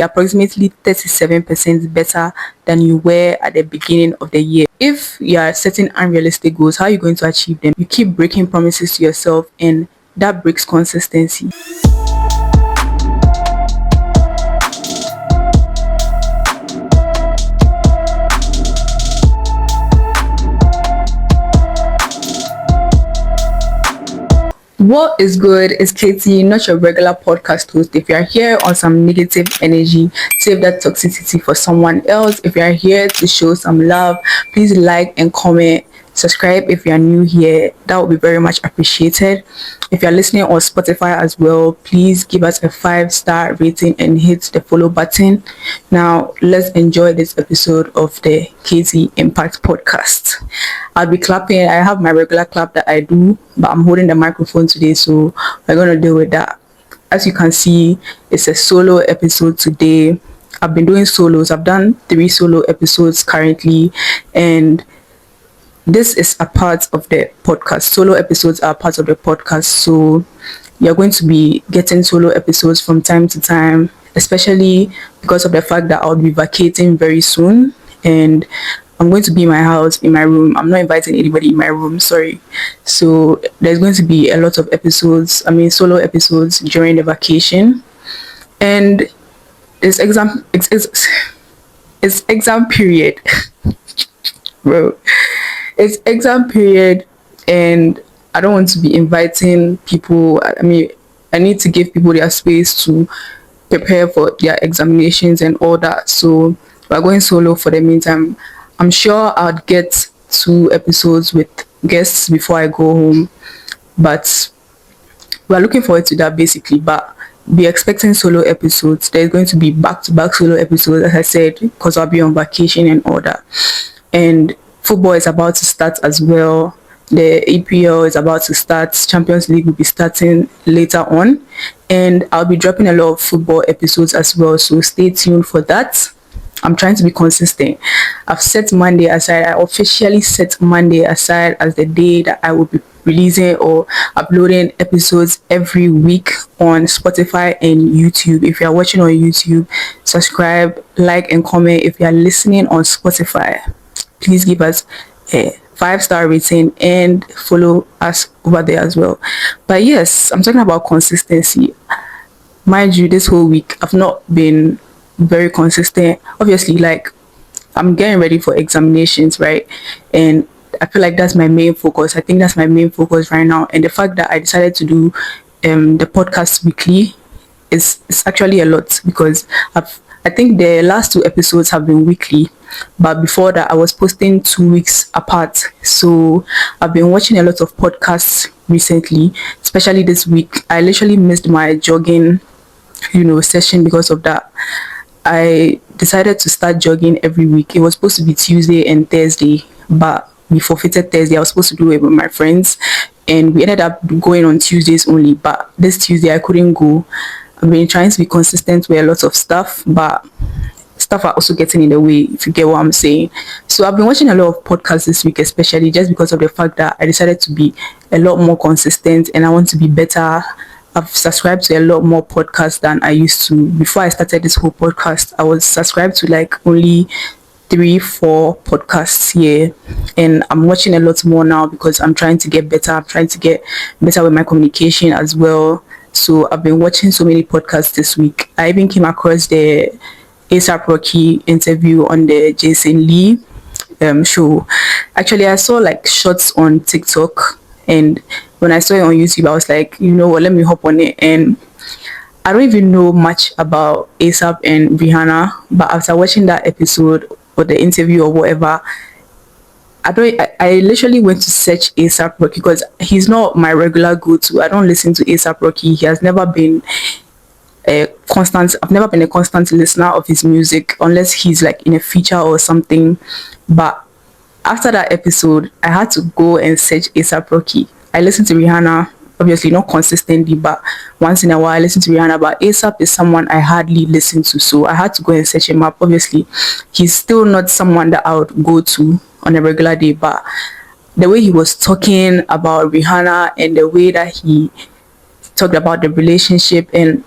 approximately 37% better than you were at the beginning of the year. If you are setting unrealistic goals, how are you going to achieve them? You keep breaking promises to yourself, and that breaks consistency. What is good? It's Katie, not your regular podcast host. If you are here on some negative energy, save that toxicity for someone else. If you are here to show some love, please like and comment. Subscribe if you are new here. That would be very much appreciated. If you are listening on Spotify as well, please give us a 5-star rating and hit the follow button. Now, let's enjoy this episode of the KZ Impact Podcast. I'll be clapping. I have my regular clap that I do, but I'm holding the microphone today, so we're going to deal with that. As you can see, it's a solo episode today. I've been doing solos. I've done 3 solo episodes currently, and this is a part of the podcast. Solo episodes are part of the podcast, so you're going to be getting solo episodes from time to time, especially because of the fact that I'll be vacating very soon, and I'm going to be in my house, in my room. I'm not inviting anybody in my room, sorry. So there's going to be a lot of solo episodes during the vacation. And it's exam period. Bro. It's exam period, and I don't want to be inviting people. I need to give people their space to prepare for their examinations and all that. So we're going solo for the meantime. I'm sure I'll get 2 episodes with guests before I go home, but we're looking forward to that basically. But be expecting solo episodes. There's going to be back-to-back solo episodes, as I said, because I'll be on vacation and all that. And football is about to start as well. The EPL is about to start. Champions League will be starting later on, and I'll be dropping a lot of football episodes as well, so stay tuned for that. I'm trying to be consistent. I've set Monday aside. I officially set Monday aside as the day that I will be releasing or uploading episodes every week on Spotify and YouTube. If you are watching on YouTube, subscribe, like, and comment. If you are listening on Spotify, please give us a 5-star rating and follow us over there as well. But yes, I'm talking about consistency. Mind you, this whole week I've not been very consistent. Obviously, like, I'm getting ready for examinations, right? And I feel like that's my main focus. I think that's my main focus right now. And the fact that I decided to do the podcast weekly is actually a lot, because I think the last 2 episodes have been weekly, but before that I was posting 2 weeks apart. So I've been watching a lot of podcasts recently, especially this week. I literally missed my jogging session because of that. I decided to start jogging every week. It was supposed to be Tuesday and Thursday, but we forfeited Thursday. I was supposed to do it with my friends, and we ended up going on Tuesdays only. But this Tuesday I couldn't go. I've been trying to be consistent with a lot of stuff, but stuff are also getting in the way, if you get what I'm saying. So I've been watching a lot of podcasts this week, especially just because of the fact that I decided to be a lot more consistent and I want to be better. I've subscribed to a lot more podcasts than I used to. Before I started this whole podcast, I was subscribed to like only 3-4 podcasts here, and I'm watching a lot more now because I'm trying to get better. I'm trying to get better with my communication as well. So I've been watching so many podcasts this week. I even came across the A$AP Rocky interview on the Jason Lee show. Actually, I saw like shots on TikTok, and when I saw it on YouTube, I was like, you know what, let me hop on it. And I don't even know much about A$AP and Rihanna, but after watching that episode or the interview or whatever, I literally went to search A$AP Rocky because he's not my regular go-to. I don't listen to A$AP Rocky. He has never been I've never been a constant listener of his music unless he's like in a feature or something. But after that episode, I had to go and search A$AP Rocky. I listen to Rihanna, obviously not consistently, but once in a while I listen to Rihanna. But A$AP is someone I hardly listen to, so I had to go and search him up. Obviously, he's still not someone that I would go to on a regular day, but the way he was talking about Rihanna and the way that he talked about the relationship, and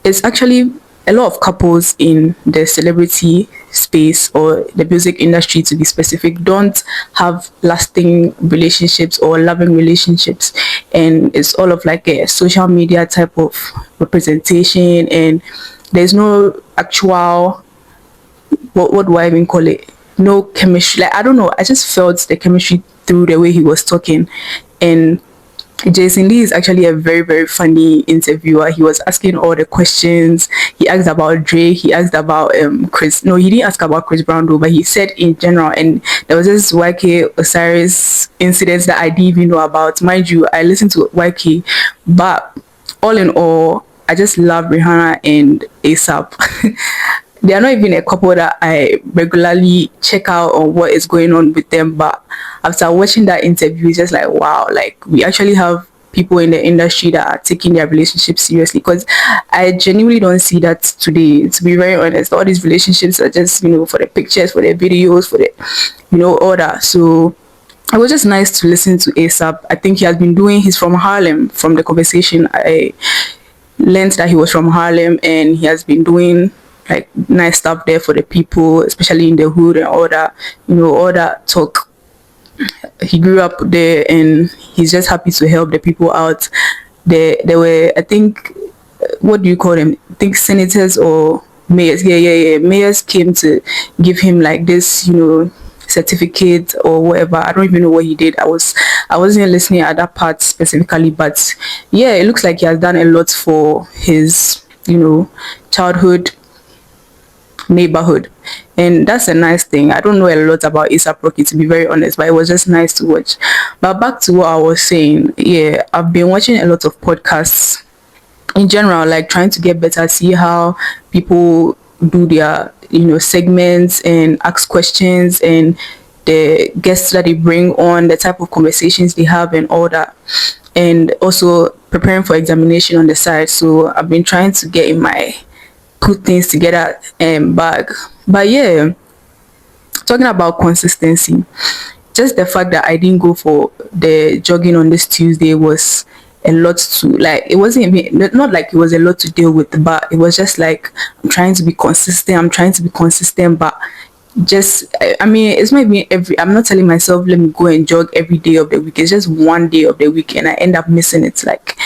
it's actually a lot of couples in the celebrity space or the music industry, to be specific, don't have lasting relationships or loving relationships, and it's all of like a social media type of representation, and there's no actual, what do I even call it, no chemistry. Like, I don't know, I just felt the chemistry through the way he was talking. And Jason Lee is actually a very, very funny interviewer. He was asking all the questions. He asked about Drake. He asked about Chris. No, he didn't ask about Chris Brown though, but he said in general. And there was this YK Osiris incident that I didn't even know about. Mind you, I listened to YK, but all in all, I just love Rihanna and ASAP. They are not even a couple that I regularly check out on what is going on with them, but after watching that interview, it's just like, wow, like we actually have people in the industry that are taking their relationships seriously, because I genuinely don't see that today, to be very honest. All these relationships are just, for the pictures, for the videos, for the, all that. So it was just nice to listen to ASAP. I think he's from Harlem. From the conversation, I learned that he was from Harlem, and he has been doing like nice stuff there for the people, especially in the hood and all that talk. He grew up there, and he's just happy to help the people out. There were, I think, what do you call them? I think senators or mayors. Yeah. Mayors came to give him like this, certificate or whatever. I don't even know what he did. I wasn't listening at that part specifically, but yeah, it looks like he has done a lot for his, childhood neighborhood, and that's a nice thing. I don't know a lot about ASAP Rocky, to be very honest, but it was just nice to watch. But back to what I was saying, yeah, I've been watching a lot of podcasts in general, like trying to get better, see how people do their segments and ask questions, and the guests that they bring on, the type of conversations they have and all that, and also preparing for examination on the side. So I've been trying to get in my put things together bag. But yeah, talking about consistency, just the fact that I didn't go for the jogging on this Tuesday was a lot to, like, it wasn't not like it was a lot to deal with, but it was just like I'm trying to be consistent, but just, I mean, it's not even I'm not telling myself let me go and jog every day of the week. It's just one day of the week, and I end up missing it. Like,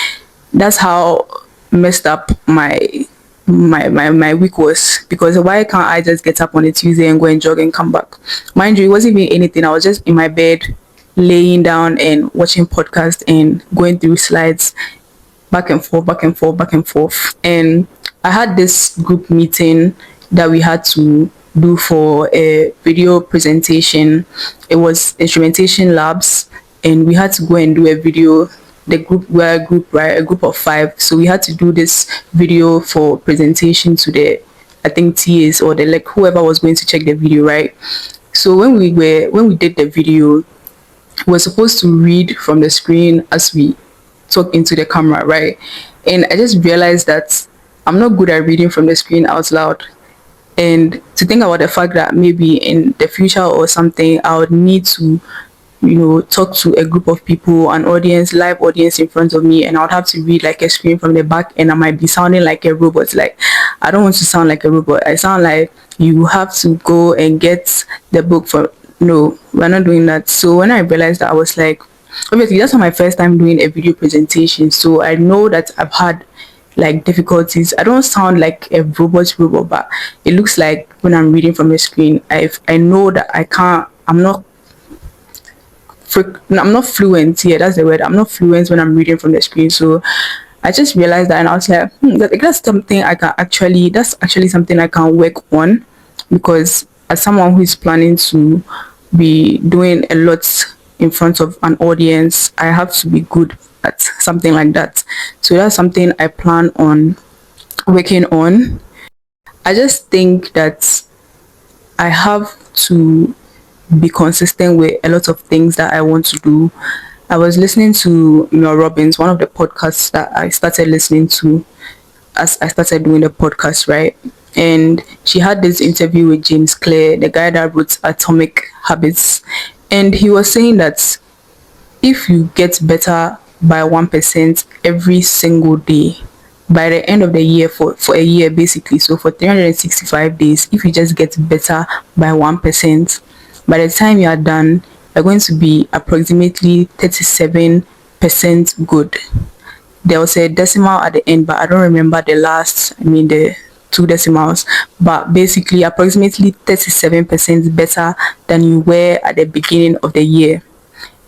that's how messed up my week was, because why can't I just get up on a Tuesday and go and jog and come back? Mind you, it wasn't even anything. I was just in my bed laying down and watching podcasts and going through slides back and forth. And I had this group meeting that we had to do for a video presentation. It was instrumentation labs, and we had to go and do a video. The group were a group of 5, so we had to do this video for presentation to the, I think, TAs or the, like, whoever was going to check the video, right? So when we did the video, we were supposed to read from the screen as we talk into the camera, right? And I just realized that I'm not good at reading from the screen out loud. And to think about the fact that maybe in the future or something, I would need to talk to a group of people, an audience, live audience in front of me, and I would have to read like a screen from the back, and I might be sounding like a robot. Like, I don't want to sound like a robot. I sound like you have to go and get the book for. No, we're not doing that. So when I realized that, I was like, obviously that's not my first time doing a video presentation, so I know that I've had like difficulties. I don't sound like a robot, but it looks like when I'm reading from the screen, I know that I'm not fluent. Yeah, that's the word. I'm not fluent when I'm reading from the screen. So I just realized that, and I was like, that's something I can actually. That's actually something I can work on, because as someone who is planning to be doing a lot in front of an audience, I have to be good at something like that. So that's something I plan on working on. I just think that I have to be consistent with a lot of things that I want to do. I was listening to Mel Robbins, one of the podcasts that I started listening to as I started doing the podcast, right? And she had this interview with James Clear, the guy that wrote Atomic Habits. And he was saying that if you get better by 1% every single day, by the end of the year, for a year basically, so for 365 days, if you just get better by 1%, by the time you are done, you're going to be approximately 37% good. There was a decimal at the end, but I don't remember the last, the two decimals, but basically approximately 37% better than you were at the beginning of the year.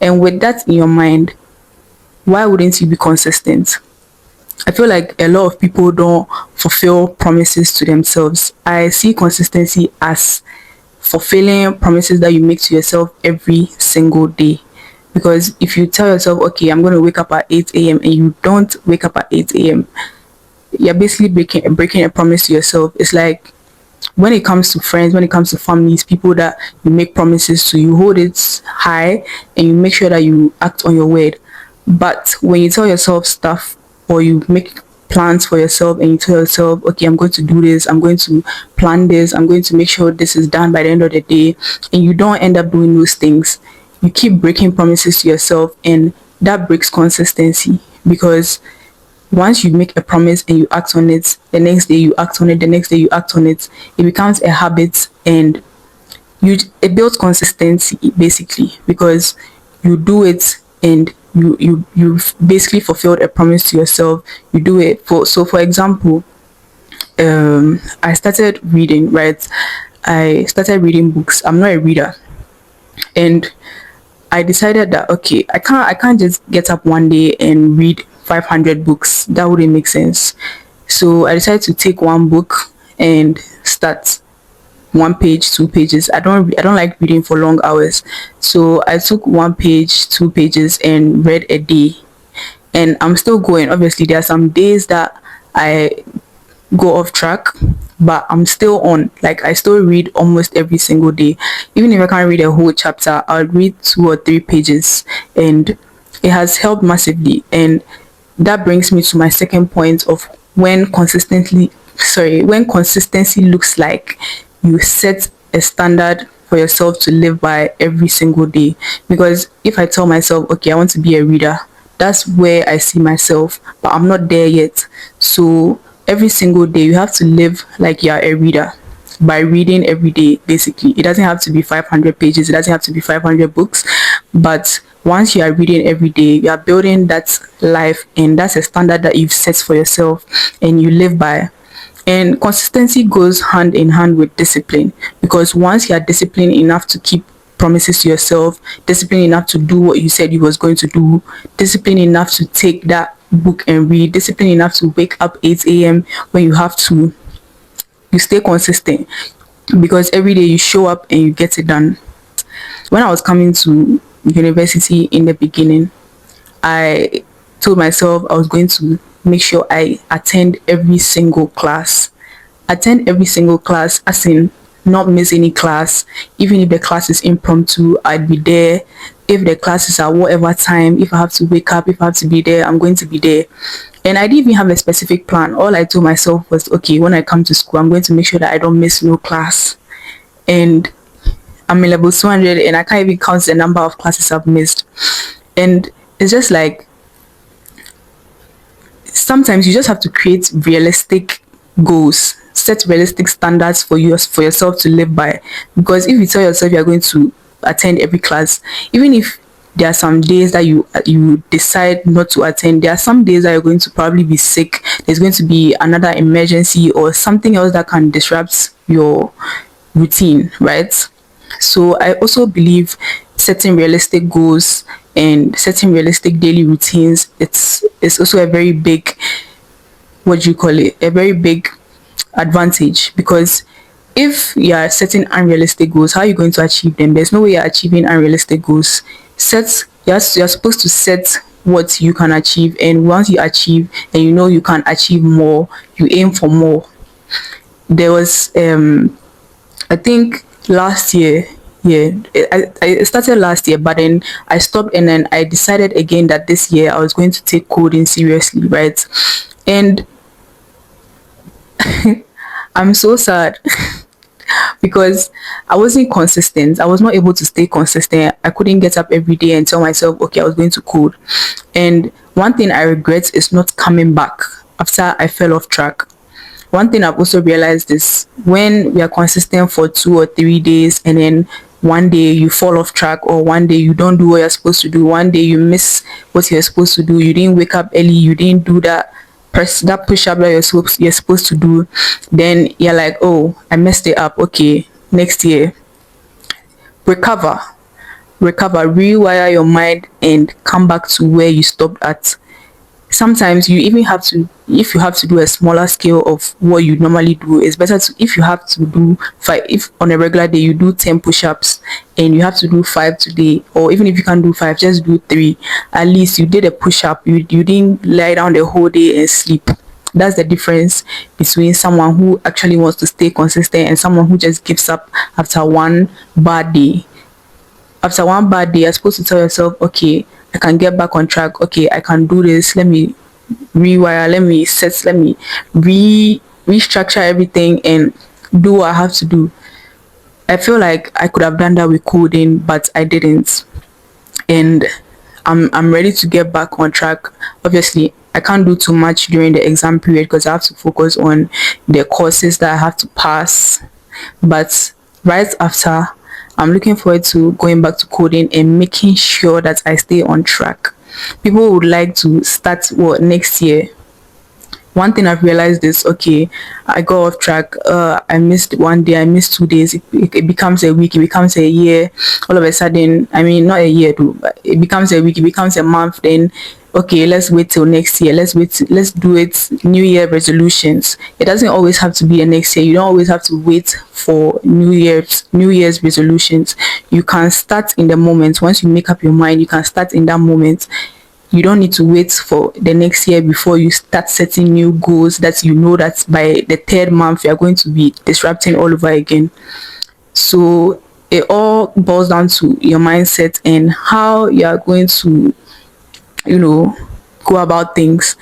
And with that in your mind, why wouldn't you be consistent? I feel like a lot of people don't fulfill promises to themselves. I see consistency as fulfilling promises that you make to yourself every single day. Because if you tell yourself, okay, I'm going to wake up at 8 a.m., and you don't wake up at 8 a.m., you're basically breaking a promise to yourself. It's like when it comes to friends, when it comes to families, people that you make promises to, you hold it high and you make sure that you act on your word. But when you tell yourself stuff, or you make plans for yourself and you tell yourself, okay, I'm going to do this, I'm going to plan this, I'm going to make sure this is done by the end of the day, and you don't end up doing those things, you keep breaking promises to yourself, and that breaks consistency. Because once you make a promise and you act on it, the next day you act on it, the next day you act on it, it becomes a habit, and it builds consistency basically, because you do it, and you've basically fulfilled a promise to yourself. You do it for example, I started reading, right? I started reading books. I'm not a reader, and I decided that, okay, I can't just get up one day and read 500 books. That wouldn't make sense. So I decided to take one book and start one page, 2 pages. I don't like reading for long hours. So I took 1 page, 2 pages, and read a day. And I'm still going. Obviously, there are some days that I go off track, but I'm still on. Like, I still read almost every single day. Even if I can't read a whole chapter, I'll read 2 or 3 pages, and it has helped massively. And that brings me to my second point of when consistency looks like you set a standard for yourself to live by every single day. Because if I tell myself, okay, I want to be a reader, that's where I see myself, but I'm not there yet. So every single day you have to live like you're a reader by reading every day. Basically, it doesn't have to be 500 pages, it doesn't have to be 500 books, but once you are reading every day, you are building that life, and that's a standard that you've set for yourself and you live by. And consistency goes hand in hand with discipline, because once you are disciplined enough to keep promises to yourself, disciplined enough to do what you said you was going to do, disciplined enough to take that book and read, disciplined enough to wake up 8 a.m. when you have to, you stay consistent, because every day you show up and you get it done. When I was coming to university in the beginning, I told myself I was going to make sure I attend every single class. Attend every single class, as in not miss any class. Even if the class is impromptu, I'd be there. If the classes are whatever time, if I have to wake up, if I have to be there, I'm going to be there. And I didn't even have a specific plan. All I told myself was, okay, when I come to school, I'm going to make sure that I don't miss no class. And I'm in level 200, and I can't even count the number of classes I've missed. And it's just like, sometimes you just have to create realistic goals, set realistic standards for yourself to live by. Because if you tell yourself you're going to attend every class, even if there are some days that you decide not to attend, there are some days that you're going to probably be sick, there's going to be another emergency or something else that can disrupt your routine, right? So I also believe setting realistic goals and setting realistic daily routines, it's also a very big, what do you call it, a very big advantage. Because if you are setting unrealistic goals, how are you going to achieve them? There's no way you're achieving unrealistic goals. You're supposed to set what you can achieve, and once you achieve and you know you can achieve more, you aim for more. There was I think last year, yeah, I started last year, but then I stopped, and then I decided again that this year I was going to take coding seriously, right? And I'm so sad because I wasn't consistent. I was not able to stay consistent. I couldn't get up every day and tell myself, okay, I was going to code. And one thing I regret is not coming back after I fell off track. One thing I've also realized is when we are consistent for 2 or 3 days and then one day you fall off track, or one day you don't do what you're supposed to do, one day you miss what you're supposed to do, you didn't wake up early, you didn't do that push up that you're supposed to do, then you're like, oh, I messed it up. Okay, next year, recover, rewire your mind and come back to where you stopped at. Sometimes you even have to, if you have to do a smaller scale of what you normally do, it's better to, if you have to do five, if on a regular day you do 10 push-ups and you have to do 5 today, or even if you can't do 5, just do 3. At least you did a push-up, you didn't lie down the whole day and sleep. That's the difference between someone who actually wants to stay consistent and someone who just gives up after one bad day. After one bad day, you're supposed to tell yourself, okay, I can get back on track. Okay, I can do this. Let me rewire. Let me set. Let me restructure everything and do what I have to do. I feel like I could have done that with coding, but I didn't. And I'm ready to get back on track. Obviously, I can't do too much during the exam period because I have to focus on the courses that I have to pass. But right after, I'm looking forward to going back to coding and making sure that I stay on track. People would like to start what next year. One thing I've realized is, okay, I go off track, I missed one day, I missed 2 days, it becomes a week, it becomes a year. All of a sudden, I mean, not a year too, but it becomes a week, it becomes a month. Then okay, let's wait till next year, let's do it, new year resolutions. It doesn't always have to be the next year. You don't always have to wait for new year's resolutions. You can start in the moment. Once you make up your mind, you can start in that moment. You don't need to wait for the next year before you start setting new goals that you know that by the third month you are going to be disrupting all over again. So it all boils down to your mindset and how you are going to, go about things.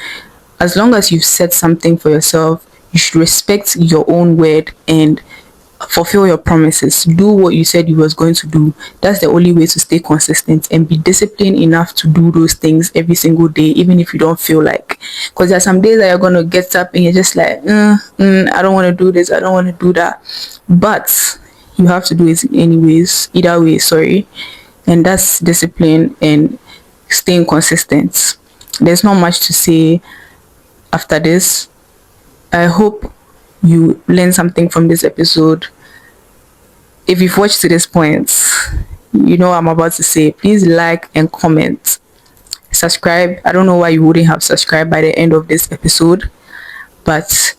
As long as you've set something for yourself, you should respect your own word and fulfill your promises. Do what you said you was going to do. That's the only way to stay consistent and be disciplined enough to do those things every single day, even if you don't feel like. Because there are some days that you're gonna get up and you're just like, I don't want to do this, I don't want to do that, but you have to do it anyways. Either way, sorry. And that's discipline and staying consistent. There's not much to say after this. I hope you learn something from this episode. If you've watched to this point, you know what I'm about to say. Please like and comment. Subscribe. I don't know why you wouldn't have subscribed by the end of this episode. But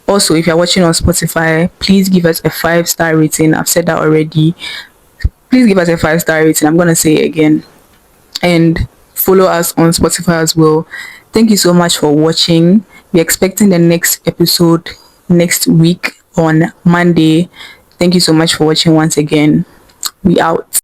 also, if you're watching on Spotify, please give us a 5-star rating. I've said that already. Please give us a 5-star rating. I'm going to say it again. And follow us on Spotify as well. Thank you so much for watching. We're expecting the next episode next week on Monday. Thank you so much for watching once again. We out.